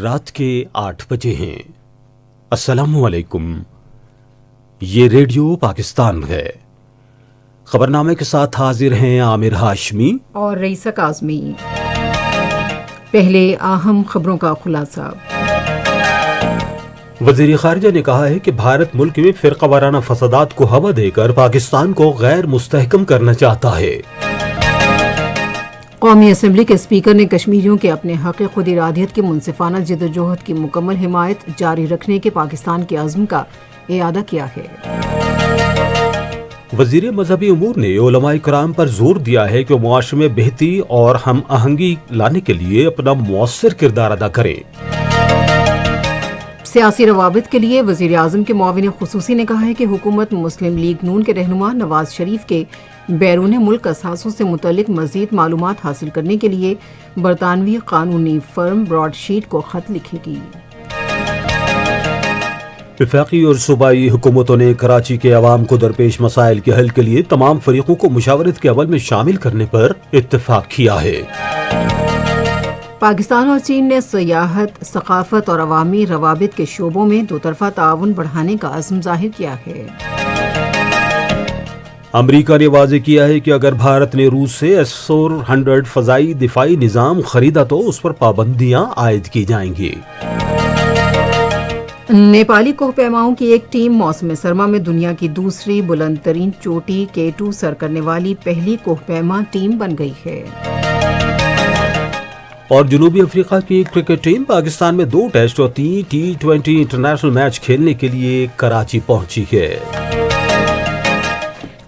رات کے 8 بجے ہیں۔ السلام علیکم، یہ ریڈیو پاکستان ہے۔ خبرنامے کے ساتھ حاضر ہیں عامر ہاشمی اور رئیسہ کاظمی۔ پہلے اہم خبروں کا خلاصہ۔ وزیر خارجہ نے کہا ہے کہ بھارت ملک میں فرقہ وارانہ فسادات کو ہوا دے کر پاکستان کو غیر مستحکم کرنا چاہتا ہے۔ قومی اسمبلی کے اسپیکر نے کشمیریوں کے اپنے حق خود ارادیت کی منصفانہ جدوجہد کی مکمل حمایت جاری رکھنے کے پاکستان کے عزم کا اعادہ کیا ہے۔ وزیر مذہبی امور نے علماء کرام پر زور دیا ہے کہ وہ معاشرے میں بہتری اور ہم آہنگی لانے کے لیے اپنا مؤثر کردار ادا کریں۔ سیاسی روابط کے لیے وزیر اعظم کے معاون خصوصی نے کہا ہے کہ حکومت مسلم لیگ نون کے رہنما نواز شریف کے بیرون ملک اثاثوں سے متعلق مزید معلومات حاصل کرنے کے لیے برطانوی قانونی فرم براڈ شیٹ کو خط لکھے گی۔ وفاقی اور صوبائی حکومتوں نے کراچی کے عوام کو درپیش مسائل کے حل کے لیے تمام فریقوں کو مشاورت کے عمل میں شامل کرنے پر اتفاق کیا ہے۔ پاکستان اور چین نے سیاحت، ثقافت اور عوامی روابط کے شعبوں میں دو طرفہ تعاون بڑھانے کا عزم ظاہر کیا ہے۔ امریکہ نے واضح کیا ہے کہ اگر بھارت نے روس سے S-400 فضائی دفاعی نظام خریدا تو اس پر پابندیاں عائد کی جائیں گی۔ نیپالی کوہ پیماؤں کی ایک ٹیم موسم سرما میں دنیا کی دوسری بلند ترین چوٹی K2 سر کرنے والی پہلی کوہ پیما ٹیم بن گئی ہے۔ اور جنوبی افریقہ کی کرکٹ ٹیم پاکستان میں 2 ٹیسٹ اور 3 T20 انٹرنیشنل میچ کھیلنے کے لیے کراچی پہنچی ہے۔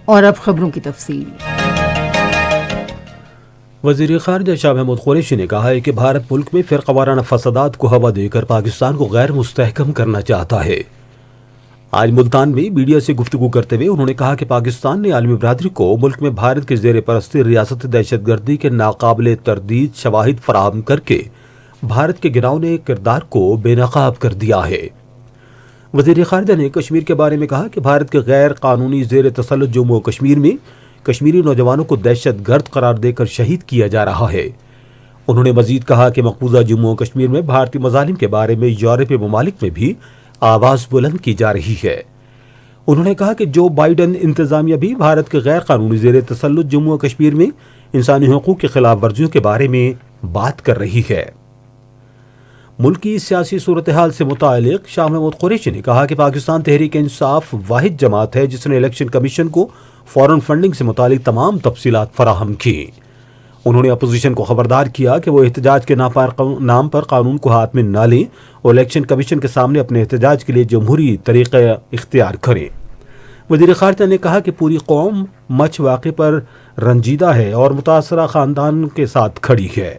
اور اب خبروں کی تفصیل۔ وزیر خارجہ شاہ محمود قریشی نے کہا ہے کہ بھارت ملک میں فرقہ وارانہ فسادات کو ہوا دے کر پاکستان کو غیر مستحکم کرنا چاہتا ہے۔ آج ملتان میں میڈیا سے گفتگو کرتے ہوئے انہوں نے کہا کہ پاکستان نے عالمی برادری کو ملک میں بھارت کے زیر پرستی ریاست دہشت گردی کے ناقابل تردید شواہد فراہم کر کے بھارت کے گراؤنے کردار کو بے نقاب کر دیا ہے۔ وزیر خارجہ نے کشمیر کے بارے میں کہا کہ بھارت کے غیر قانونی زیر تسلط جموں و کشمیر میں کشمیری نوجوانوں کو دہشت گرد قرار دے کر شہید کیا جا رہا ہے۔ انہوں نے مزید کہا کہ مقبوضہ جموں و کشمیر میں بھارتی مظالم کے بارے میں یورپی ممالک میں بھی آواز بلند کی جا رہی ہے۔ انہوں نے کہا کہ جو بائیڈن انتظامیہ بھی بھارت کے غیر قانونی زیر تسلط جموں و کشمیر میں انسانی حقوق کی خلاف ورزیوں کے بارے میں بات کر رہی ہے۔ ملک کی سیاسی صورتحال سے متعلق شاہ محمود قریشی نے کہا کہ پاکستان تحریک انصاف واحد جماعت ہے جس نے الیکشن کمیشن کو فورن فنڈنگ سے متعلق تمام تفصیلات فراہم کی۔ انہوں نے اپوزیشن کو خبردار کیا کہ وہ احتجاج کے نام پر قانون کو ہاتھ میں نہ لیں اور الیکشن کمیشن کے سامنے اپنے احتجاج کے لیے جمہوری طریقہ اختیار کریں۔ وزیر خارجہ نے کہا کہ پوری قوم مچھ واقعے پر رنجیدہ ہے اور متاثرہ خاندان کے ساتھ کھڑی ہے۔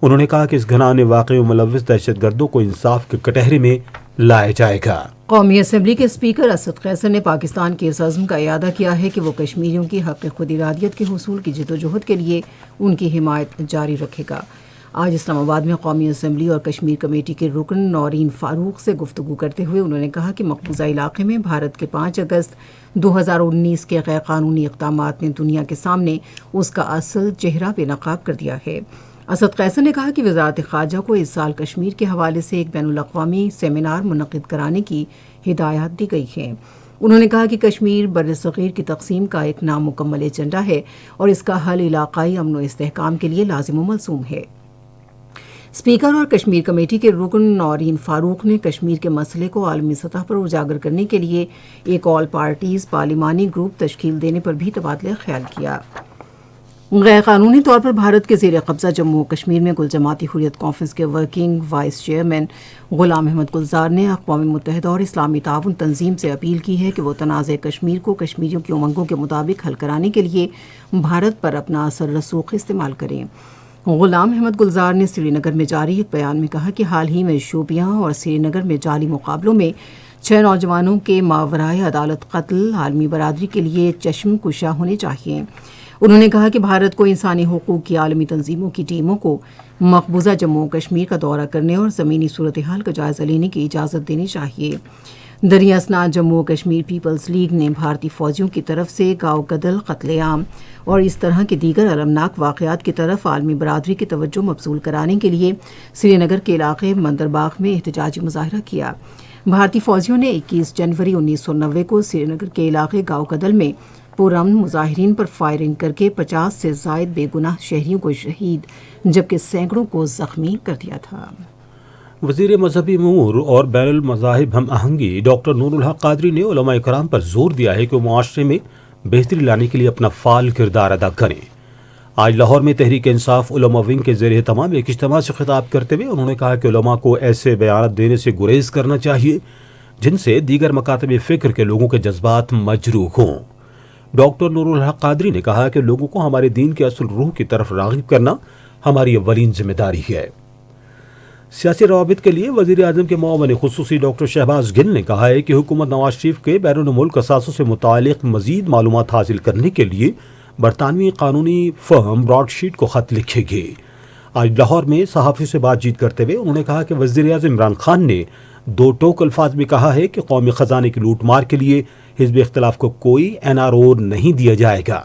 انہوں نے کہا کہ اس گھنانے واقعے میں ملوث دہشت گردوں کو انصاف کے کٹہرے میں لایا جائے گا۔ قومی اسمبلی کے اسپیکر اسد قیصر نے پاکستان کے اس عزم کا اعادہ کیا ہے کہ وہ کشمیریوں کی حق خود ارادیت کے حصول کی جدوجہد کے لیے ان کی حمایت جاری رکھے گا۔ آج اسلام آباد میں قومی اسمبلی اور کشمیر کمیٹی کے رکن نورین فاروق سے گفتگو کرتے ہوئے انہوں نے کہا کہ مقبوضہ علاقے میں بھارت کے 5 اگست 2019 کے غیر قانونی اقدامات نے دنیا کے سامنے اس کا اصل چہرہ بے نقاب کر دیا ہے۔ اسد قیصر نے کہا کہ وزارت خارجہ کو اس سال کشمیر کے حوالے سے ایک بین الاقوامی سیمینار منعقد کرانے کی ہدایات دی گئی ہیں۔ انہوں نے کہا کہ کشمیر برصغیر کی تقسیم کا ایک نامکمل ایجنڈا ہے اور اس کا حل علاقائی امن و استحکام کے لیے لازم و ملزوم ہے۔ اسپیکر اور کشمیر کمیٹی کے رکن نورین فاروق نے کشمیر کے مسئلے کو عالمی سطح پر اجاگر کرنے کے لیے ایک آل پارٹیز پارلیمانی گروپ تشکیل دینے پر بھی تبادلہ خیال کیا۔ غیر قانونی طور پر بھارت کے زیر قبضہ جموں و کشمیر میں کل جماعتی حریت کانفرنس کے working vice chairman Ghulam Ahmad گلزار نے اقوام متحدہ اور اسلامی تعاون تنظیم سے اپیل کی ہے کہ وہ تنازع کشمیر کو کشمیریوں کی امنگوں کے مطابق حل کرانے کے لیے بھارت پر اپنا اثر رسوخ استعمال کریں۔ غلام احمد گلزار نے سری نگر میں جاری ایک بیان میں کہا کہ حال ہی میں شوپیاں اور سری نگر میں جعلی مقابلوں میں 6 نوجوانوں کے ماورائے عدالت قتل عالمی برادری کے لیے چشم کشا ہونے چاہیے۔ انہوں نے کہا کہ بھارت کو انسانی حقوق کی عالمی تنظیموں کی ٹیموں کو مقبوضہ جموں و کشمیر کا دورہ کرنے اور زمینی صورتحال کا جائزہ لینے کی اجازت دینی چاہیے۔ دریا اسناد جموں و کشمیر پیپلز لیگ نے بھارتی فوجیوں کی طرف سے گاؤں قتل، قتل عام اور اس طرح کے دیگر المناک واقعات کی طرف عالمی برادری کی توجہ مبذول کرانے کے لیے سری نگر کے علاقے مندرباغ میں احتجاجی مظاہرہ کیا۔ بھارتی فوجیوں نے 21 جنوری 1990 کو سری نگر کے علاقے گاؤں قدل میں پرامن مظاہرین پر فائرنگ کر کے 50 سے زائد بے گناہ شہریوں کو شہید جبکہ سینکڑوں کو زخمی کر دیا تھا۔ وزیر مذہبی امور اور بین المذاہب ہم آہنگی ڈاکٹر نور الحق قادری نے علماء کرام پر زور دیا ہے کہ وہ معاشرے میں بہتری لانے کے لیے اپنا فعال کردار ادا کریں۔ آج لاہور میں تحریک انصاف علماء ونگ کے زیر اہتمام ایک اجتماع سے خطاب کرتے ہوئے انہوں نے کہا کہ علماء کو ایسے بیانات دینے سے گریز کرنا چاہیے جن سے دیگر مکاتب فکر کے لوگوں کے جذبات مجروح ہوں۔ ڈاکٹر نور الحق قادری نے کہا کہ لوگوں کو ہمارے دین کی اصل روح کی طرف راغب کرنا ہماری اولین ذمہ داری ہے۔ سیاسی روابط کے لیے وزیر اعظم کے معاون خصوصی ڈاکٹر شہباز گل نے کہا ہے کہ حکومت نواز شریف کے بیرون ملک اثاثوں سے متعلق مزید معلومات حاصل کرنے کے لیے برطانوی قانونی فرم براڈ شیٹ کو خط لکھے گی۔ آج لاہور میں صحافیوں سے بات چیت کرتے ہوئے انہوں نے کہا کہ وزیر اعظم عمران خان نے دو ٹوک الفاظ میں کہا ہے کہ قومی خزانے کی لوٹ مار کے لیے حزب اختلاف کو کوئی NRO نہیں دیا جائے گا۔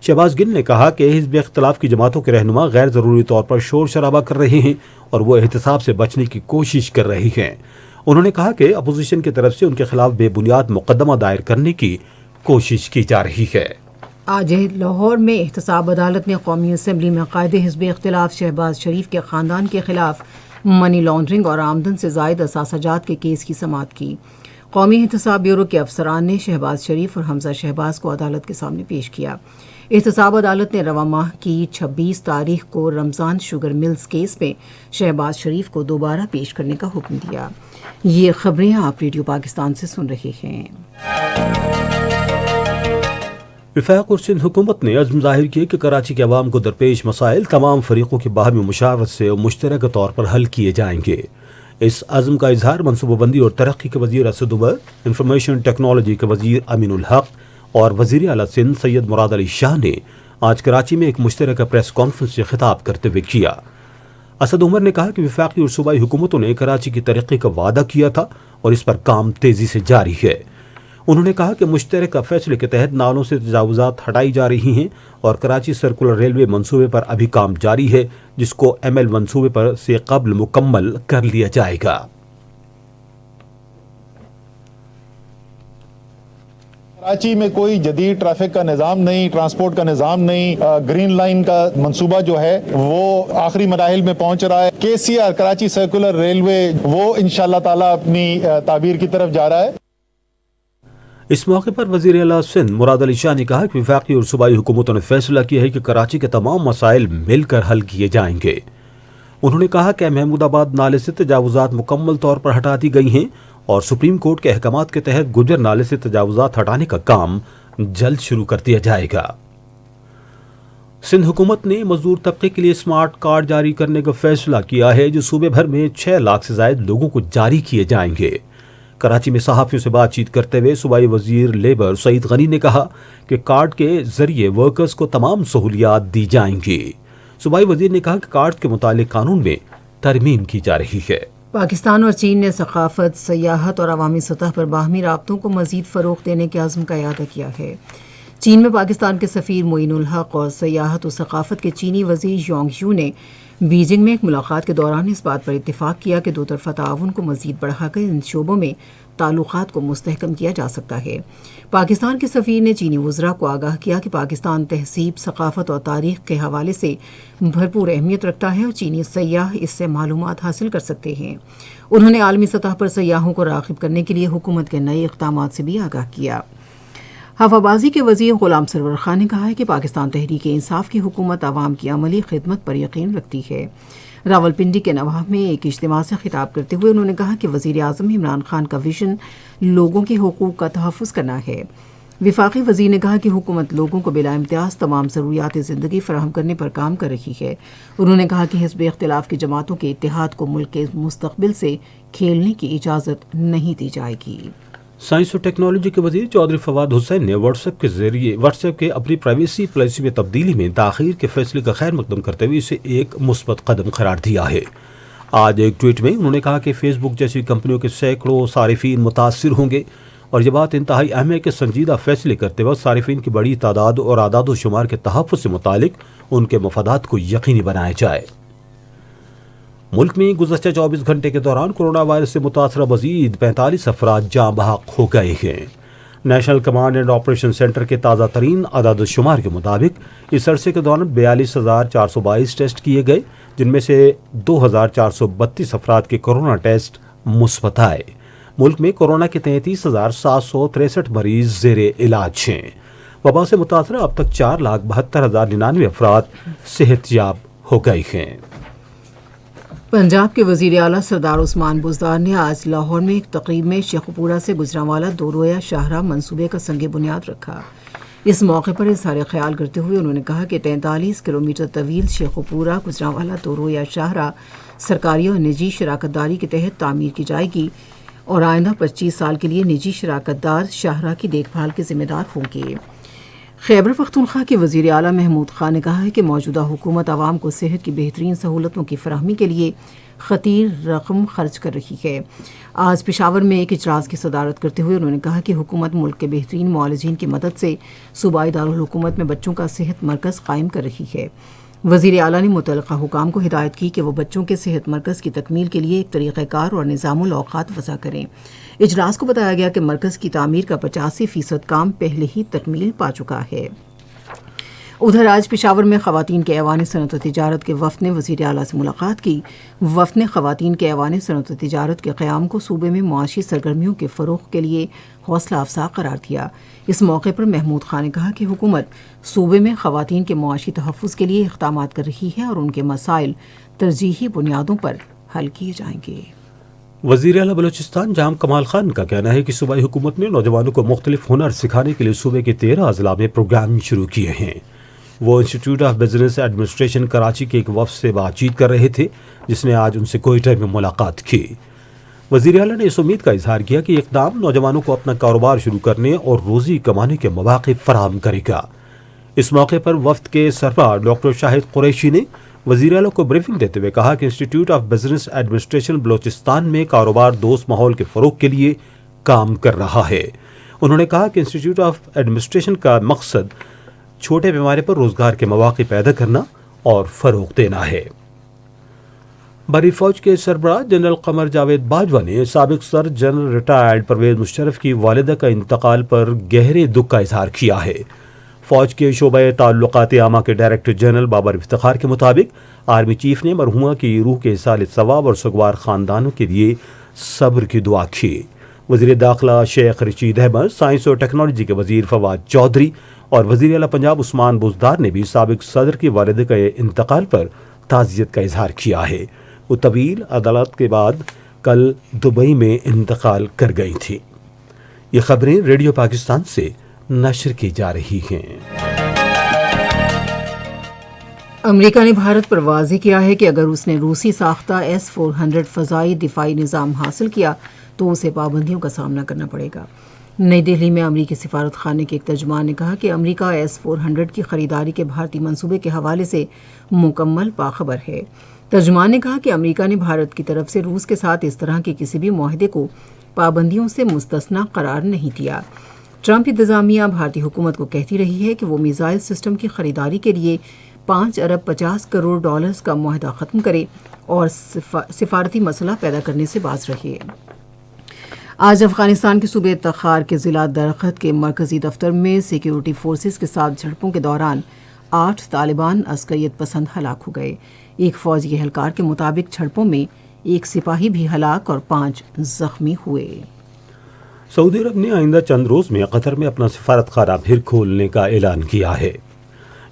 شہباز گل نے کہا کہ حزب اختلاف کی جماعتوں کے رہنما غیر ضروری طور پر شور شرابہ کر رہے ہیں اور وہ احتساب سے بچنے کی کوشش کر رہی ہیں۔ انہوں نے کہا کہ اپوزیشن کی طرف سے ان کے خلاف بے بنیاد مقدمہ دائر کرنے کی کوشش کی جا رہی ہے۔ آج لاہور میں احتساب عدالت نے قومی اسمبلی میں قائد حزب اختلاف شہباز شریف کے خاندان کے خلاف منی لانڈرنگ اور آمدن سے زائد اثاثہ جات کے کیس کی سماعت کی۔ قومی احتساب بیورو کے افسران نے شہباز شریف اور حمزہ شہباز کو عدالت کے سامنے پیش کیا۔ احتساب عدالت نے رواں ماہ کی 26 تاریخ کو رمضان شوگر ملز کیس میں شہباز شریف کو دوبارہ پیش کرنے کا حکم دیا۔ یہ خبریں آپ ریڈیو پاکستان سے سن رہے ہیں۔ وفاق اور سندھ حکومت نے عزم ظاہر کیا کہ کراچی کے عوام کو درپیش مسائل تمام فریقوں کی باہمی مشاورت سے مشترکہ طور پر حل کیے جائیں گے۔ اس عزم کا اظہار منصوبہ بندی اور ترقی کے وزیر اسد عمر، انفارمیشن ٹیکنالوجی کے وزیر امین الحق اور وزیر اعلیٰ سندھ سید مراد علی شاہ نے آج کراچی میں ایک مشترکہ پریس کانفرنس سے خطاب کرتے ہوئے کیا۔ اسد عمر نے کہا کہ وفاقی اور صوبائی حکومتوں نے کراچی کی ترقی کا وعدہ کیا تھا اور اس پر کام تیزی سے جاری ہے۔ انہوں نے کہا کہ مشترکہ فیصلے کے تحت نالوں سے تجاوزات ہٹائی جا رہی ہیں اور کراچی سرکولر ریلوے منصوبے پر ابھی کام جاری ہے جس کو ML منصوبے پر سے قبل مکمل کر لیا جائے گا۔ کراچی میں کوئی جدید ٹریفک کا نظام نہیں، ٹرانسپورٹ کا نظام نہیں، گرین لائن کا منصوبہ جو ہے وہ آخری مراحل میں پہنچ رہا ہے۔ KCR کراچی سرکولر ریلوے وہ انشاءاللہ تعالی اپنی تعبیر کی طرف جا رہا ہے۔ اس موقع پر وزیر اعلیٰ سندھ مراد علی شاہ نے کہا کہ وفاقی اور صوبائی حکومتوں نے فیصلہ کیا ہے کہ کراچی کے تمام مسائل مل کر حل کیے جائیں گے۔ انہوں نے کہا کہ محمود آباد نالے سے تجاوزات مکمل طور پر ہٹا دی گئی ہیں اور سپریم کورٹ کے احکامات کے تحت گجر نالے سے تجاوزات ہٹانے کا کام جلد شروع کر دیا جائے گا۔ سندھ حکومت نے مزدور طبقے کے لیے اسمارٹ کارڈ جاری کرنے کا فیصلہ کیا ہے جو صوبے بھر میں 6 لاکھ سے زائد لوگوں کو جاری کیے جائیں گے۔ کراچی میں صحافیوں سے بات چیت کرتے ہوئے صوبائی وزیر لیبر سعید غنی نے کہا کہ کارڈ کے ذریعے ورکرز کو تمام سہولیات دی جائیں گی۔ صوبائی وزیر نے کہا کہ کارڈ کے متعلق قانون میں ترمیم کی جا رہی ہے۔ پاکستان اور چین نے ثقافت، سیاحت اور عوامی سطح پر باہمی رابطوں کو مزید فروغ دینے کے عزم کا اعادہ کیا ہے۔ چین میں پاکستان کے سفیر معین الحق اور سیاحت و ثقافت کے چینی وزیر یونگ یو نے بیجنگ میں ایک ملاقات کے دوران اس بات پر اتفاق کیا کہ دو طرفہ تعاون کو مزید بڑھا کر ان شعبوں میں تعلقات کو مستحکم کیا جا سکتا ہے۔ پاکستان کے سفیر نے چینی وزراء کو آگاہ کیا کہ پاکستان تہذیب، ثقافت اور تاریخ کے حوالے سے بھرپور اہمیت رکھتا ہے اور چینی سیاح اس سے معلومات حاصل کر سکتے ہیں۔ انہوں نے عالمی سطح پر سیاحوں کو راغب کرنے کے لیے حکومت کے نئے اقدامات سے بھی آگاہ کیا۔ ہوا بازی کے وزیر غلام سرور خان نے کہا ہے کہ پاکستان تحریک انصاف کی حکومت عوام کی عملی خدمت پر یقین رکھتی ہے۔ راولپنڈی کے نواب میں ایک اجتماع سے خطاب کرتے ہوئے انہوں نے کہا کہ وزیر اعظم عمران خان کا ویژن لوگوں کے حقوق کا تحفظ کرنا ہے۔ وفاقی وزیر نے کہا کہ حکومت لوگوں کو بلا امتیاز تمام ضروریات زندگی فراہم کرنے پر کام کر رہی ہے۔ انہوں نے کہا کہ حزب اختلاف کی جماعتوں کے اتحاد کو ملک کے مستقبل سے کھیلنے کی اجازت نہیں دی جائے گی۔ سائنس اور ٹیکنالوجی کے وزیر چودھری فواد حسین نے واٹس ایپ کے اپنی پرائیویسی پالیسی میں تبدیلی میں تاخیر کے فیصلے کا خیر مقدم کرتے ہوئے اسے ایک مثبت قدم قرار دیا ہے۔ آج ایک ٹویٹ میں انہوں نے کہا کہ فیس بک جیسی کمپنیوں کے سینکڑوں صارفین متاثر ہوں گے اور یہ بات انتہائی اہم ہے کہ سنجیدہ فیصلے کرتے وقت صارفین کی بڑی تعداد اور اعداد و شمار کے تحفظ سے متعلق ان کے مفادات کو یقینی بنایا جائے۔ ملک میں گزشتہ 24 گھنٹے کے دوران کورونا وائرس سے متاثرہ مزید 45 افراد جاں بحق ہو گئے ہیں۔ National command and operation centre کے تازہ ترین اعداد و شمار کے مطابق اس عرصے کے دوران 42,422 ٹیسٹ کیے گئے، جن میں سے 2,432 افراد کے کورونا ٹیسٹ مثبت آئے۔ ملک میں کورونا کے 33,763 مریض زیر علاج ہیں۔ وبا سے متاثرہ اب تک 4,72,099 افراد صحت یاب ہو گئے ہیں۔ پنجاب کے وزیر اعلیٰ سردار عثمان بزدار نے آج لاہور میں ایک تقریب میں شیخوپورہ سے گجرانوالہ دو رویہ شاہراہ منصوبے کا سنگ بنیاد رکھا۔ اس موقع پر اظہار خیال کرتے ہوئے انہوں نے کہا کہ 43 کلومیٹر طویل شیخوپورہ گجرانوالہ دو رویہ شاہراہ سرکاری اور نجی شراکت داری کے تحت تعمیر کی جائے گی اور آئندہ 25 سال کے لیے نجی شراکت دار شاہراہ کی دیکھ بھال کے ذمہ دار ہوں گے۔ خیبر پختونخوا کے وزیر اعلیٰ محمود خان نے کہا ہے کہ موجودہ حکومت عوام کو صحت کی بہترین سہولتوں کی فراہمی کے لیے خطیر رقم خرچ کر رہی ہے۔ آج پشاور میں ایک اجلاس کی صدارت کرتے ہوئے انہوں نے کہا کہ حکومت ملک کے بہترین معالجین کی مدد سے صوبائی دارالحکومت میں بچوں کا صحت مرکز قائم کر رہی ہے۔ وزیر اعلیٰ نے متعلقہ حکام کو ہدایت کی کہ وہ بچوں کے صحت مرکز کی تکمیل کے لیے ایک طریقہ کار اور نظام الاوقات وضع کریں۔ اجلاس کو بتایا گیا کہ مرکز کی تعمیر کا 85% کام پہلے ہی تکمیل پا چکا ہے۔ ادھر آج پشاور میں خواتین کے ایوان صنعت و تجارت کے وفد نے وزیر اعلیٰ سے ملاقات کی۔ وفد نے خواتین کے ایوان صنعت و تجارت کے قیام کو صوبے میں معاشی سرگرمیوں کے فروغ کے لیے حوصلہ افزا قرار دیا۔ اس موقع پر محمود خان نے کہا کہ حکومت صوبے میں خواتین کے معاشی تحفظ کے لیے اقدامات کر رہی ہے اور ان کے مسائل ترجیحی بنیادوں پر حل کیے جائیں گے۔ وزیر اعلیٰ بلوچستان جام کمال خان کا کہنا ہے کہ صوبائی حکومت نے نوجوانوں کو مختلف ہنر سکھانے کے لیے صوبے کے 13 اضلاع میں پروگرام شروع کیے ہیں۔ وہ institute of business administration Karachi کے ایک وفد سے بات چیت کر رہے تھے، جس نے آج ان سے کوئٹہ میں ملاقات کی۔ وزیر اعلیٰ نے اس امید کا اظہار کیا کہ اقدام نوجوانوں کو اپنا کاروبار شروع کرنے اور روزی کمانے کے مواقع فراہم کرے گا۔ اس موقع پر وفد کے سربراہ ڈاکٹر شاہد قریشی نے وزیر اعلیٰ کو بریفنگ دیتے ہوئے کہا کہ institute of business administration Balochistan میں کاروبار دوست ماحول کے فروغ کے لیے کام کر رہا ہے۔ انہوں نے کہا کہ انسٹیٹیوٹ آف ایڈمنسٹریشن کا مقصد چھوٹے پیمانے پر روزگار کے مواقع پیدا کرنا اور فروغ دینا ہے۔ بری فوج کے سربراہ جنرل قمر جاوید باجوہ نے سابق سر جنرل ریٹائرڈ پرویز مشرف کی والدہ کا انتقال پر گہرے دکھ کا اظہار کیا ہے۔ فوج کے شعبہ تعلقات عامہ کے ڈائریکٹر جنرل بابر افتخار کے مطابق آرمی چیف نے مرحومہ کی روح کے ایصال ثواب اور سگوار خاندانوں کے لیے صبر کی دعا کی۔ وزیر داخلہ شیخ رشید احمد، سائنس اور ٹیکنالوجی کے وزیر فواد چودھری اور وزیر اعلیٰ پنجاب عثمان بزدار نے بھی سابق صدر کی والدہ کے انتقال پر تعزیت کا اظہار کیا ہے۔ وہ طویل عدالت کے بعد کل دبئی میں انتقال کر گئی تھی۔ یہ خبریں ریڈیو پاکستان سے نشر کی جا رہی ہیں۔ امریکہ نے بھارت پر واضح کیا ہے کہ اگر اس نے روسی ساختہ S-400 فضائی دفاعی نظام حاصل کیا تو اسے پابندیوں کا سامنا کرنا پڑے گا۔ نئی دہلی میں امریکی سفارت خانے کے ایک ترجمان نے کہا کہ امریکہ S-400 کی خریداری کے بھارتی منصوبے کے حوالے سے مکمل باخبر ہے۔ ترجمان نے کہا کہ امریکہ نے بھارت کی طرف سے روس کے ساتھ اس طرح کے کسی بھی معاہدے کو پابندیوں سے مستثنا قرار نہیں دیا۔ ٹرمپ انتظامیہ بھارتی حکومت کو کہتی رہی ہے کہ وہ میزائل سسٹم کی خریداری کے لیے $5 ارب 50 کروڑ کا معاہدہ ختم کرے اور سفارتی مسئلہ پیدا کرنے سے باز رہے۔ آج افغانستان کے صوبے تخار کے ضلع درخت کے مرکزی دفتر میں سیکیورٹی فورسز کے ساتھ جھڑپوں کے دوران 8 طالبان عسکریت پسند ہلاک ہو گئے۔ ایک فوجی اہلکار کے مطابق جھڑپوں میں ایک سپاہی بھی ہلاک اور 5 زخمی ہوئے۔ سعودی عرب نے آئندہ چند روز میں قطر میں اپنا سفارت خانہ پھر کھولنے کا اعلان کیا ہے۔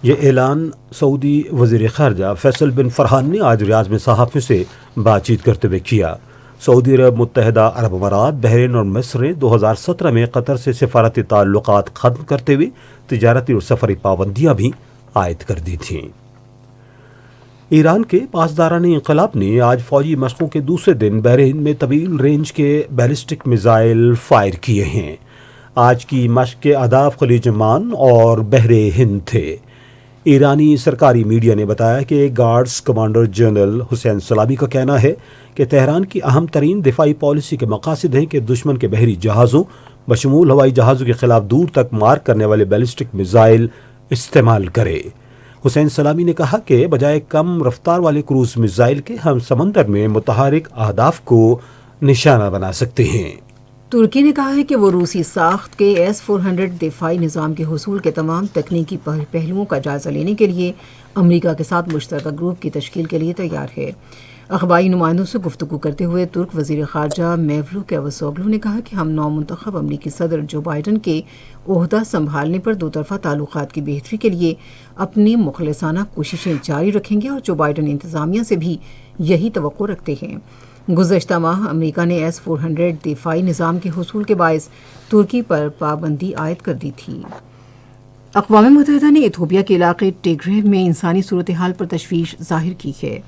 یہ اعلان سعودی وزیر خارجہ فیصل بن فرحان نے آج ریاض میں صحافیوں سے بات چیت کرتے ہوئے کیا۔ سعودی عرب، متحدہ عرب امارات، بحرین اور مصر نے 2017 میں قطر سے سفارتی تعلقات ختم کرتے ہوئے تجارتی اور سفری پابندیاں بھی عائد کر دی تھیں۔ ایران کے پاسداران انقلاب نے آج فوجی مشقوں کے دوسرے دن بحرین میں طویل رینج کے بیلسٹک میزائل فائر کیے ہیں۔ آج کی مشق کے اہداف خلیج عمان اور بحر ہند تھے۔ ایرانی سرکاری میڈیا نے بتایا کہ گارڈز کمانڈر جنرل حسین سلامی کا کہنا ہے کہ تہران کی اہم ترین دفاعی پالیسی کے مقاصد ہیں کہ دشمن کے بحری جہازوں بشمول ہوائی جہازوں کے خلاف دور تک مار کرنے والے بیلسٹک میزائل استعمال کرے۔ حسین سلامی نے کہا کہ بجائے کم رفتار والے کروز میزائل کے ہم سمندر میں متحرک اہداف کو نشانہ بنا سکتے ہیں۔ ترکی نے کہا ہے کہ وہ روسی ساخت کے S-400 دفاعی نظام کے حصول کے تمام تکنیکی پہلوؤں کا جائزہ لینے کے لیے امریکہ کے ساتھ مشترکہ گروپ کی تشکیل کے لیے تیار ہے۔ اخباری نمائندوں سے گفتگو کرتے ہوئے ترک وزیر خارجہ میولوت چاوشوغلو نے کہا کہ ہم نومنتخب امریکی صدر جو بائیڈن کے عہدہ سنبھالنے پر دو طرفہ تعلقات کی بہتری کے لیے اپنی مخلصانہ کوششیں جاری رکھیں گے اور جو بائیڈن انتظامیہ سے بھی یہی توقع رکھتے ہیں۔ گزشتہ ماہ امریکہ نے S-400 دفاعی نظام کے حصول کے باعث ترکی پر پابندی عائد کر دی تھی۔ اقوام متحدہ نے ایتھوپیا کے علاقے ٹیگرے میں انسانی صورتحال پر تشویش ظاہر کی ہے۔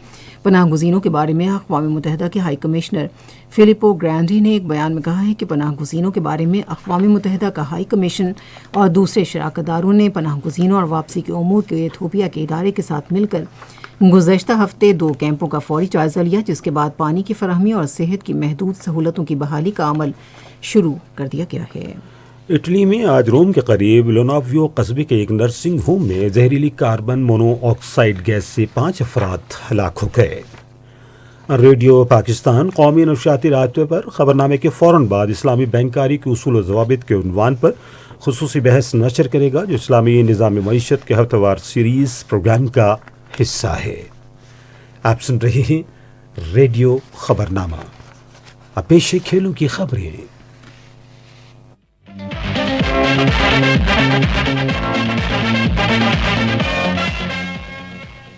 پناہ گزینوں کے بارے میں اقوام متحدہ کے ہائی کمشنر فلپو گرانڈی نے ایک بیان میں کہا ہے کہ پناہ گزینوں کے بارے میں اقوام متحدہ کا ہائی کمیشن اور دوسرے شراکت داروں نے پناہ گزینوں اور واپسی کے امور کے ایتھوپیا کے ادارے کے ساتھ مل کر گزشتہ ہفتے 2 کیمپوں کا فوری جائزہ لیا، جس کے بعد پانی کی فراہمی اور صحت کی محدود سہولتوں کی بحالی کا عمل شروع کر دیا گیا ہے۔ اٹلی میں آج روم کے قریب لوناویو قصبے کے ایک نرسنگ ہوم میں زہریلی کاربن مونو آکسائڈ گیس سے 5 افراد ہلاک ہو گئے۔ ریڈیو پاکستان قومی نشریاتی رابطے پر خبرنامے کے فوراً بعد اسلامی بینکاری کے اصول و ضوابط کے عنوان پر خصوصی بحث نشر کرے گا، جو اسلامی نظام معیشت کے ہفتہ وار سیریز پروگرام کا حصہ ہے۔ آپ سن رہے ہیں ریڈیو خبرنامہ۔ اب پیش ہے کھیلوں کی خبریں۔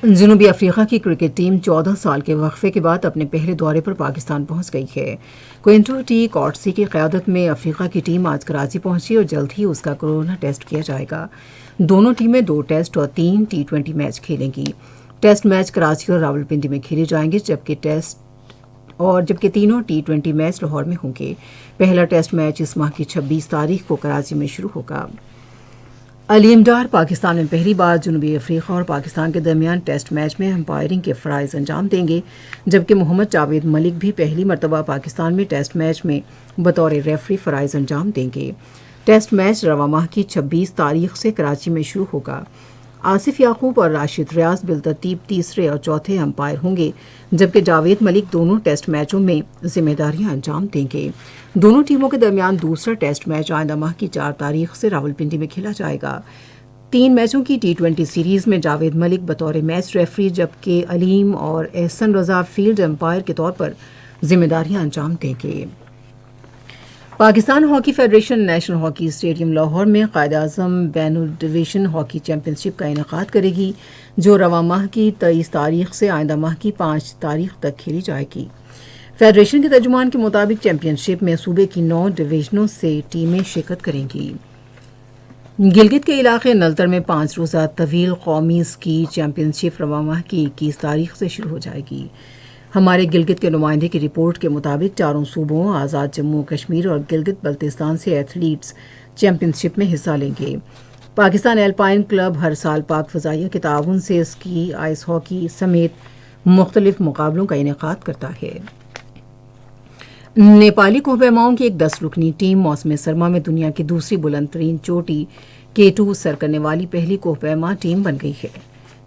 جنوبی افریقہ کی کرکٹ ٹیم 14 سال کے وقفے کے بعد اپنے پہلے دورے پر پاکستان پہنچ گئی ہے۔ کوئنٹو ٹی کارٹسی کی قیادت میں افریقہ کی ٹیم آج کراچی پہنچی اور جلد ہی اس کا کورونا ٹیسٹ کیا جائے گا۔ دونوں ٹیمیں 2 ٹیسٹ اور 3 T20 میچ کھیلیں گی۔ ٹیسٹ میچ کراچی اور راولپنڈی میں کھیلے جائیں گے، جبکہ تینوں T20 میچ لاہور میں ہوں گے۔ پہلا ٹیسٹ میچ اس ماہ کی 26 تاریخ کو کراچی میں شروع ہوگا۔ علیم ڈار پاکستان میں پہلی بار جنوبی افریقہ اور پاکستان کے درمیان ٹیسٹ میچ میں امپائرنگ کے فرائض انجام دیں گے، جبکہ محمد جاوید ملک بھی پہلی مرتبہ پاکستان میں ٹیسٹ میچ میں بطور ریفری فرائض انجام دیں گے۔ ٹیسٹ میچ رواں ماہ کی 26 تاریخ سے کراچی میں شروع ہوگا۔ آصف یعقوب اور راشد ریاض بالترتیب تیسرے اور چوتھے امپائر ہوں گے، جبکہ جاوید ملک دونوں ٹیسٹ میچوں میں ذمہ داریاں انجام دیں گے۔ دونوں ٹیموں کے درمیان دوسرا ٹیسٹ میچ آئندہ ماہ کی 4 تاریخ سے راولپنڈی میں کھیلا جائے گا۔ 3 میچوں کی T20 سیریز میں جاوید ملک بطور میچ ریفری، جبکہ علیم اور احسن رضا فیلڈ امپائر کے طور پر ذمہ داریاں انجام دیں گے۔ Pakistan hockey federation national hockey stadium Lahore میں قائد اعظم بین الڈویژن ہاکی چیمپئن شپ کا انعقاد کرے گی، جو رواں ماہ کی 23 تاریخ سے آئندہ ماہ کی 5 تاریخ تک کھیلی جائے گی۔ فیڈریشن کے ترجمان کے مطابق چیمپئن شپ میں صوبے کی 9 ڈویژنوں سے ٹیمیں شرکت کریں گی۔ گلگت کے علاقے نلتر میں 5 روزہ طویل قومی اسکی چیمپئن شپ رواں ماہ کی 21 تاریخ سے شروع ہو جائے گی۔ ہمارے گلگت کے نمائندے کی رپورٹ کے مطابق 4 صوبوں آزاد جموں کشمیر اور گلگت بلتستان سے ایتھلیٹس چیمپئن شپ میں حصہ لیں گے۔ پاکستان ایلپائن کلب ہر سال پاک فضائیہ کے تعاون سے اسکی، آئس ہاکی سمیت مختلف مقابلوں کا انعقاد کرتا ہے۔ نیپالی کوہ پیماؤں کی ایک 10 رکنی ٹیم موسم سرما میں دنیا کی دوسری بلند ترین چوٹی K2 سر کرنے والی پہلی کوہ پیما ٹیم بن گئی ہے۔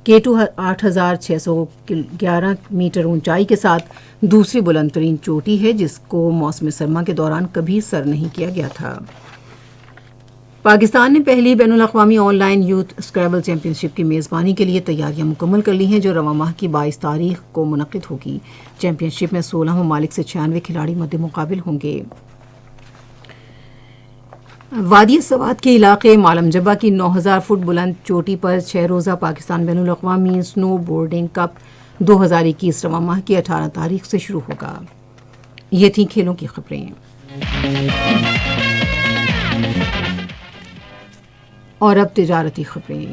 K2 8611 میٹر اونچائی کے ساتھ دوسری بلند ترین چوٹی ہے، جس کو موسم سرما کے دوران کبھی سر نہیں کیا گیا تھا۔ پاکستان نے پہلی بین الاقوامی آن لائن یوتھ اسکریبل چیمپئن شپ کی میزبانی کے لیے تیاریاں مکمل کر لی ہیں، جو رواں ماہ کی 22 تاریخ کو منعقد ہوگی۔ چیمپئن شپ میں 16 ممالک سے 96 کھلاڑی مد مقابل ہوں گے۔ وادی سوات کے علاقے مالم جبہ کی 9000 فٹ بلند چوٹی پر 6 روزہ پاکستان بین الاقوامی سنو بورڈنگ کپ 2021 رواں ماہ کی 18 تاریخ سے شروع ہوگا۔ یہ تھیں کھیلوں کی خبریں۔ اور اب تجارتی خبریں۔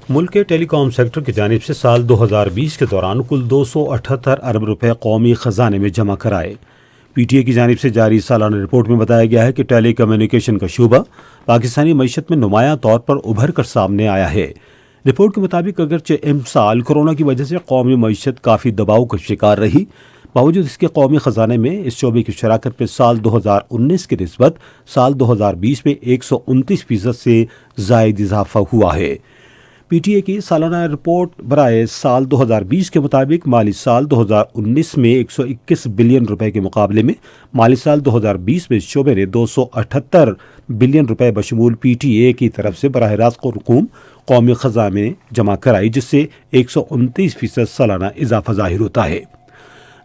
ملک کے ٹیلی کام سیکٹر کی جانب سے سال 2020 کے دوران کل 278 ارب روپے قومی خزانے میں جمع کرائے۔ PTI کی جانب سے جاری سالانہ رپورٹ میں بتایا گیا ہے کہ ٹیلی کمیونیکیشن کا شعبہ پاکستانی معیشت میں نمایاں طور پر ابھر کر سامنے آیا ہے۔ رپورٹ کے مطابق اگرچہ امسال کورونا کی وجہ سے قومی معیشت کافی دباؤ کا شکار رہی، باوجود اس کے قومی خزانے میں اس شعبے کی شراکت میں سال 2019 کی نسبت سال 2020 میں 129% سے زائد اضافہ ہوا ہے۔ PTI کی سالانہ رپورٹ برائے سال 2020 کے مطابق مالی سال 2019 میں 121 بلین روپے کے مقابلے میں مالی سال 2020 میں اس شعبے نے 278 بلین روپے بشمول PTI کی طرف سے براہ راست رقوم قومی خزانہ میں جمع کرائی، جس سے 129% سالانہ اضافہ ظاہر ہوتا ہے۔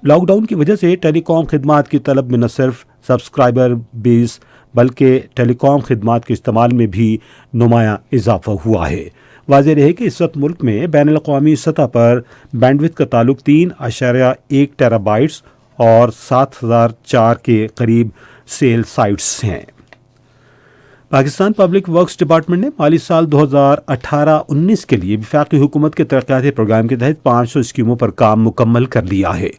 لاک ڈاؤن کی وجہ سے ٹیلی کام خدمات کی طلب میں نہ صرف سبسکرائبر بیس بلکہ ٹیلی کام خدمات کے استعمال میں بھی نمایاں اضافہ ہوا ہے۔ واضح رہے کہ اس وقت ملک میں بین الاقوامی سطح پر بینڈوتھ کا تعلق 3.1 ٹیرا بائٹس اور 7004 کے قریب سیل سائٹس ہیں۔ پاکستان پبلک ورکس ڈپارٹمنٹ نے مالی سال 2018-19 کے لیے وفاقی حکومت کے ترقیاتی پروگرام کے تحت 500 اسکیموں پر کام مکمل کر لیا ہے۔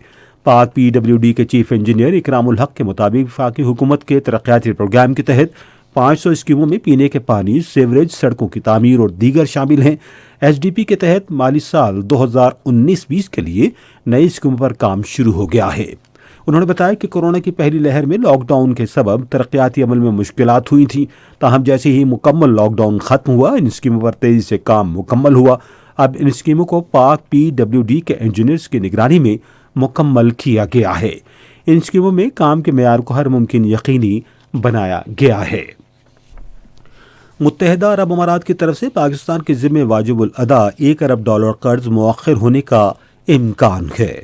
پاک PWD کے چیف انجینئر اکرام الحق کے مطابق وفاقی حکومت کے ترقیاتی پروگرام کے تحت 500 اسکیموں میں پینے کے پانی، سیوریج، سڑکوں کی تعمیر اور دیگر شامل ہیں۔ SDP کے تحت مالی سال 2019-20 کے لیے نئی اسکیموں پر کام شروع ہو گیا ہے۔ انہوں نے بتایا کہ کورونا کی پہلی لہر میں لاک ڈاؤن کے سبب ترقیاتی عمل میں مشکلات ہوئی تھیں، تاہم جیسے ہی مکمل لاک ڈاؤن ختم ہوا ان اسکیموں پر تیزی سے کام مکمل ہوا۔ اب ان اسکیموں کو پاک PWD کے انجینئرز کی نگرانی میں مکمل کیا گیا ہے۔ ان اسکیموں میں کام کے معیار کو ہر ممکن یقینی بنایا گیا ہے۔ متحدہ عرب امارات کی طرف سے پاکستان کے ذمہ واجب الادا $1 ارب قرض مؤخر ہونے کا امکان ہے۔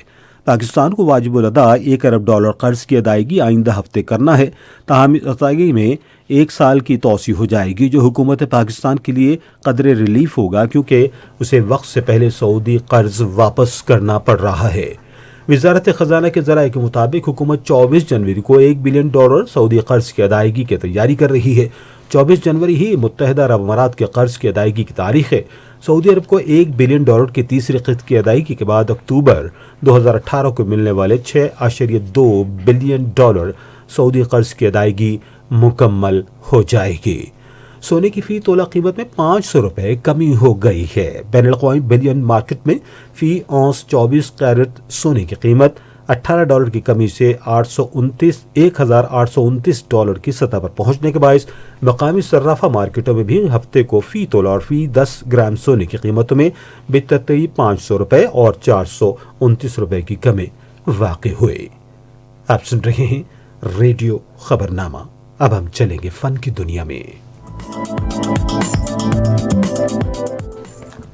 پاکستان کو واجب الادا $1 ارب قرض کی ادائیگی آئندہ ہفتے کرنا ہے، تاہم اس ادائیگی میں 1 سال کی توسیع ہو جائے گی، جو حکومت پاکستان کے لیے قدر ریلیف ہوگا کیونکہ اسے وقت سے پہلے سعودی قرض واپس کرنا پڑ رہا ہے۔ وزارت خزانہ کے ذرائع کے مطابق حکومت 24 جنوری کو $1 بلین سعودی قرض کی ادائیگی کی تیاری کر رہی ہے۔ 24 جنوری ہی متحدہ عرب امارات کے قرض کی ادائیگی کی تاریخ ہے۔ سعودی عرب کو $1 بلین کی تیسری قسط کی ادائیگی کے بعد اکتوبر 2018 کو ملنے والے $6.2 بلین سعودی قرض کی ادائیگی مکمل ہو جائے گی۔ سونے کی فی تولہ قیمت میں $500 کمی ہو گئی ہے۔ بین الاقوامی بلین مارکیٹ میں فی اونس 24 کیرٹ سونے کی قیمت $18 کی کمی سے $1,829 کی سطح پر پہنچنے کے باعث مقامی صرافہ مارکیٹوں میں بھی ہفتے کو فی تولہ اور فی 10 گرام سونے کی قیمتوں میں بترتیب $500 اور $429 کی کمی واقع ہوئی۔ آپ سن رہے ہیں ریڈیو خبرنامہ۔ اب ہم چلیں گے فن کی دنیا میں۔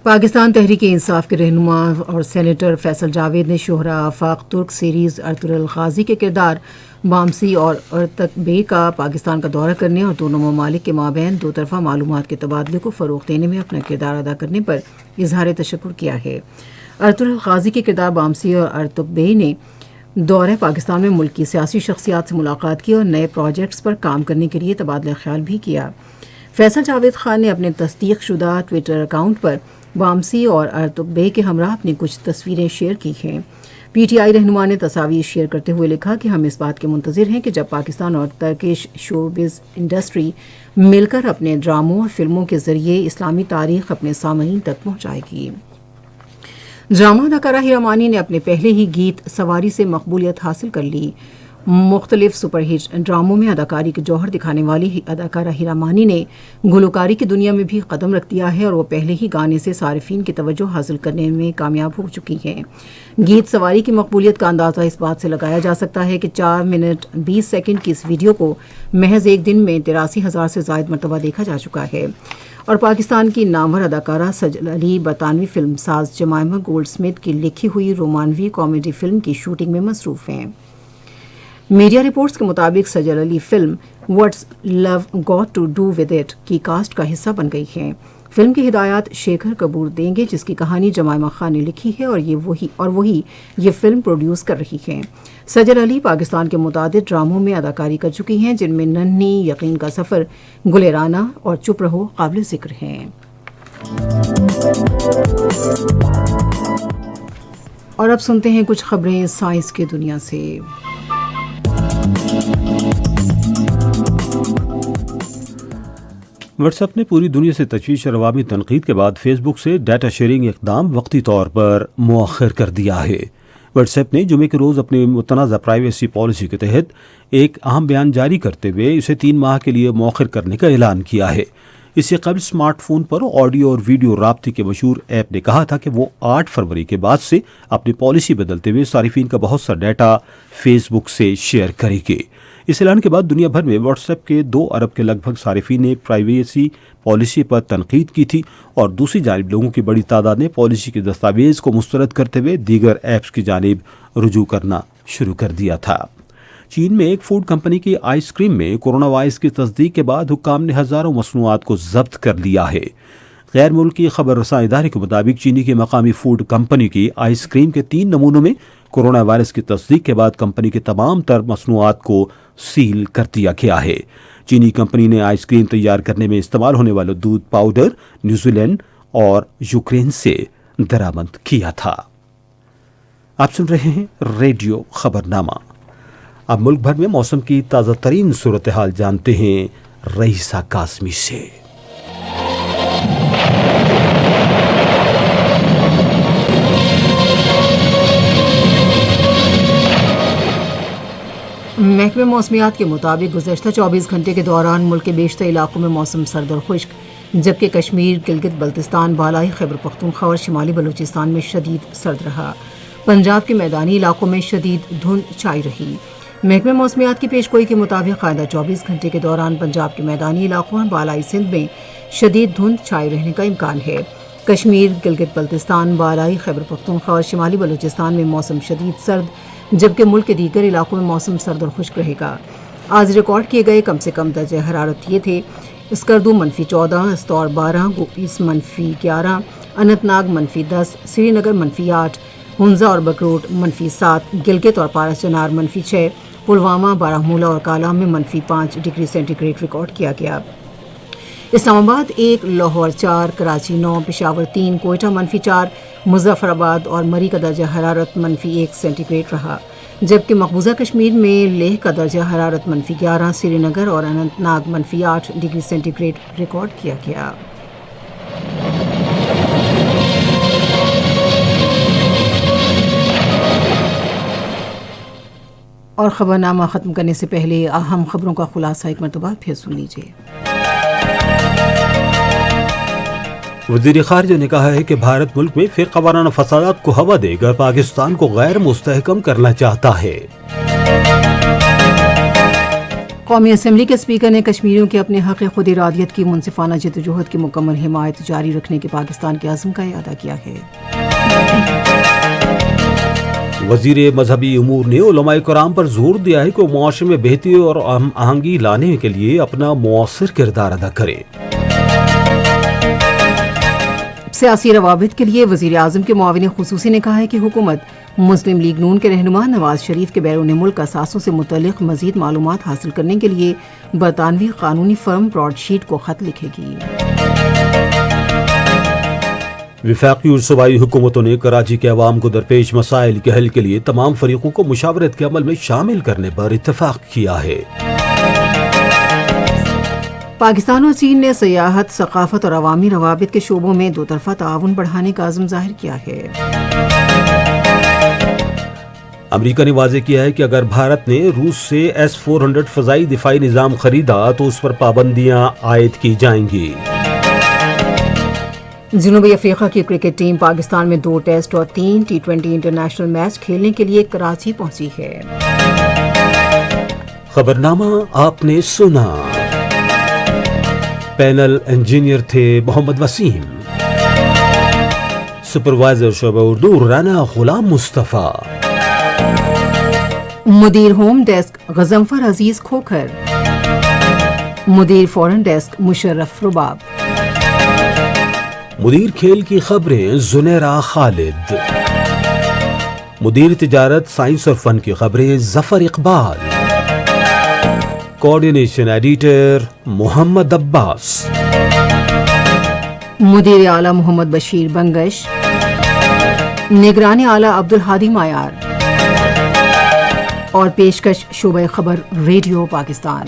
پاکستان تحریک انصاف کے رہنما اور سینیٹر فیصل جاوید نے شہرہ آفاق ترک سیریز ارطغرل غازی کے کردار بامسی اور ارتق بے کا پاکستان کا دورہ کرنے اور دونوں ممالک کے مابین دو طرفہ معلومات کے تبادلے کو فروغ دینے میں اپنا کردار ادا کرنے پر اظہار تشکر کیا ہے۔ ارطغرل غازی کے کردار بامسی اور ارتق بے نے دورہ پاکستان میں ملک کی سیاسی شخصیات سے ملاقات کی اور نئے پروجیکٹس پر کام کرنے کے لیے تبادلہ خیال بھی کیا۔ فیصل جاوید خان نے اپنے تصدیق شدہ ٹویٹر اکاؤنٹ پر بامسی اور ارتق بے کے ہمراہ اپنی کچھ تصویریں شیئر کی ہیں۔ PTI رہنما نے تصاویر شیئر کرتے ہوئے لکھا کہ ہم اس بات کے منتظر ہیں کہ جب پاکستان اور ترکش شوبز انڈسٹری مل کر اپنے ڈراموں اور فلموں کے ذریعے اسلامی تاریخ اپنے سامعین تک پہنچائے گی۔ ڈرامہ اداکارہ ہیرا مانی نے اپنے پہلے ہی گیت سواری سے مقبولیت حاصل کر لی۔ مختلف سپر ہٹ ڈراموں میں اداکاری کے جوہر دکھانے والی اداکارہ ہیرا مانی نے گلوکاری کی دنیا میں بھی قدم رکھ دیا ہے اور وہ پہلے ہی گانے سے صارفین کی توجہ حاصل کرنے میں کامیاب ہو چکی ہیں۔ گیت سواری کی مقبولیت کا اندازہ اس بات سے لگایا جا سکتا ہے کہ 4 منٹ 20 سیکنڈ کی اس ویڈیو کو محض ایک دن میں 83,000 سے زائد مرتبہ دیکھا جا چکا ہے، اور پاکستان کی نامور اداکارہ سجل علی برطانوی فلم ساز جمائمہ گولڈ سمتھ کی لکھی ہوئی رومانوی کامیڈی فلم کی شوٹنگ میں مصروف ہیں۔ میڈیا رپورٹس کے مطابق Sajal Ali film what's love got to do with it کی کاسٹ کا حصہ بن گئی ہیں۔ فلم کی ہدایات شیکھر کپور دیں گے، جس کی کہانی جمائمہ خان نے لکھی ہے اور وہی یہ فلم پروڈیوس کر رہی ہیں۔ سجل علی پاکستان کے متعدد ڈراموں میں اداکاری کر چکی ہیں، جن میں ننھی، یقین کا سفر، گلے رانا اور چپ رہو قابل ذکر ہیں۔ اور اب سنتے ہیں کچھ خبریں سائنس کی دنیا سے۔ واٹس ایپ نے پوری دنیا سے تشویش اور عوامی تنقید کے بعد فیس بک سے ڈیٹا شیئرنگ اقدام وقتی طور پر مؤخر کر دیا ہے۔ واٹس ایپ نے جمعے کے روز اپنی متنازع پرائیویسی پالیسی کے تحت ایک اہم بیان جاری کرتے ہوئے اسے 3 ماہ کے لیے مؤخر کرنے کا اعلان کیا ہے۔ اس سے قبل اسمارٹ فون پر آڈیو اور ویڈیو رابطے کے مشہور ایپ نے کہا تھا کہ وہ 8 فروری کے بعد سے اپنی پالیسی بدلتے ہوئے صارفین کا بہت سا ڈیٹا فیس بک سے شیئر کرے گی۔ اس اعلان کے بعد دنیا بھر میں واٹس ایپ کے 2 ارب کے لگ بھگ صارفین نے پرائیویسی پالیسی پر تنقید کی تھی، اور دوسری جانب لوگوں کی بڑی تعداد نے پالیسی کے دستاویز کو مسترد کرتے ہوئے دیگر ایپس کی جانب رجوع کرنا شروع کر دیا تھا۔ چین میں ایک فوڈ کمپنی کی آئس کریم میں کورونا وائرس کی تصدیق کے بعد حکام نے ہزاروں مصنوعات کو ضبط کر لیا ہے۔ غیر ملکی خبر رساں ادارے کے مطابق چینی کی مقامی فوڈ کمپنی کی آئس کریم کے 3 نمونوں میں کورونا وائرس کی تصدیق کے بعد کمپنی کے تمام تر مصنوعات کو سیل کر دیا گیا ہے۔ چینی کمپنی نے آئس کریم تیار کرنے میں استعمال ہونے والا دودھ پاؤڈر نیوزی لینڈ اور یوکرین سے درآمد کیا تھا۔ آپ سن رہے ہیں ریڈیو خبرنامہ۔ اب ملک بھر میں موسم کی تازہ ترین صورتحال جانتے ہیں رئیسہ قاسمی سے۔ محکمہ موسمیات کے مطابق گزشتہ 24 گھنٹے کے دوران ملک کے بیشتر علاقوں میں موسم سرد اور خشک، جبکہ کشمیر، گلگت بلتستان، بالائی خیبر پختونخوا اور شمالی بلوچستان میں شدید سرد رہا۔ پنجاب کے میدانی علاقوں میں شدید دھند چھائی رہی۔ محکمہ موسمیات کی پیشگوئی کے مطابق آئندہ 24 گھنٹے کے دوران پنجاب کے میدانی علاقوں اور بالائی سندھ میں شدید دھند چھائے رہنے کا امکان ہے۔ کشمیر، گلگت بلتستان، بالائی خیبر پختونخوا اور شمالی بلوچستان میں موسم شدید سرد، جبکہ ملک کے دیگر علاقوں میں موسم سرد اور خشک رہے گا۔ آج ریکارڈ کیے گئے کم سے کم درجہ حرارت یہ تھے: اسکردو -14، استور 12، گوپیس -11، اننت ناگ -10، سری نگر -8، ہنزا اور بکروٹ -7، گلگت اور پارس چنار -6، پلوامہ، بارہمولہ اور کالام میں -5 ڈگری سینٹی گریڈ ریکارڈ کیا گیا۔ اسلام آباد 1، لاہور 4، کراچی 9، پشاور 3، کوئٹہ -4، مظفر آباد اور مری کا درجہ حرارت -1 سینٹی گریڈ رہا، جبکہ مقبوضہ کشمیر میں لیہ کا درجہ حرارت -11، سری نگر اور Anant Nag -8 degree centi grade record کیا گیا۔ اور خبرنامہ ختم کرنے سے پہلے اہم خبروں کا خلاصہ ایک مرتبہ پھر سن لیجیے۔ وزیر خارجہ نے کہا ہے کہ بھارت ملک میں فرقہ وارانہ فسادات کو ہوا دے کر پاکستان کو غیر مستحکم کرنا چاہتا ہے۔ قومی اسمبلی کے اسپیکر نے کشمیریوں کے اپنے حق خود ارادیت کی منصفانہ جدوجہد کی مکمل حمایت جاری رکھنے کے پاکستان کے عزم کا اعادہ کیا ہے۔ وزیر مذہبی امور نے علماء کرام پر زور دیا ہے کہ وہ معاشرے میں بہتری اور ہم آہنگی لانے کے لیے اپنا مؤثر کردار ادا کریں۔ سیاسی روابط کے لیے وزیر اعظم کے معاون خصوصی نے کہا ہے کہ حکومت مسلم لیگ نون کے رہنما نواز شریف کے بیرون ملک اثاثوں سے متعلق مزید معلومات حاصل کرنے کے لیے برطانوی قانونی فرم براڈ شیٹ کو خط لکھے گی۔ وفاقی اور صوبائی حکومتوں نے کراچی کے عوام کو درپیش مسائل کے حل کے لیے تمام فریقوں کو مشاورت کے عمل میں شامل کرنے پر اتفاق کیا ہے۔ پاکستان اور چین نے سیاحت، ثقافت اور عوامی روابط کے شعبوں میں دو طرفہ تعاون بڑھانے کا عزم ظاہر کیا ہے۔ امریکہ نے واضح کیا ہے کہ اگر بھارت نے روس سے S-400 فضائی دفاعی نظام خریدا تو اس پر پابندیاں عائد کی جائیں گی۔ جنوبی افریقہ کی کرکٹ ٹیم پاکستان میں 2 ٹیسٹ اور 3 T20 انٹرنیشنل میچ کھیلنے کے لیے کراچی پہنچی ہے۔ خبرنامہ آپ نے سنا۔ پینل انجینئر تھے محمد وسیم، سپروائزر شعبہ اردو رانا غلام مصطفیٰ، مدیر ہوم ڈیسک غضنفر عزیز کھوکھر، مدیر فورن ڈیسک مشرف رباب، مدیر کھیل کی خبریں زنیرہ خالد، مدیر تجارت سائنس اور فن کی خبریں ظفر اقبال، کوارڈینیشن ایڈیٹر محمد عباس، مدیر اعلیٰ محمد بشیر بنگش، نگرانی اعلیٰ عبدالہادی مایار اور پیشکش شعبہ خبر ریڈیو پاکستان۔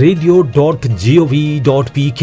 radio.gov.pk।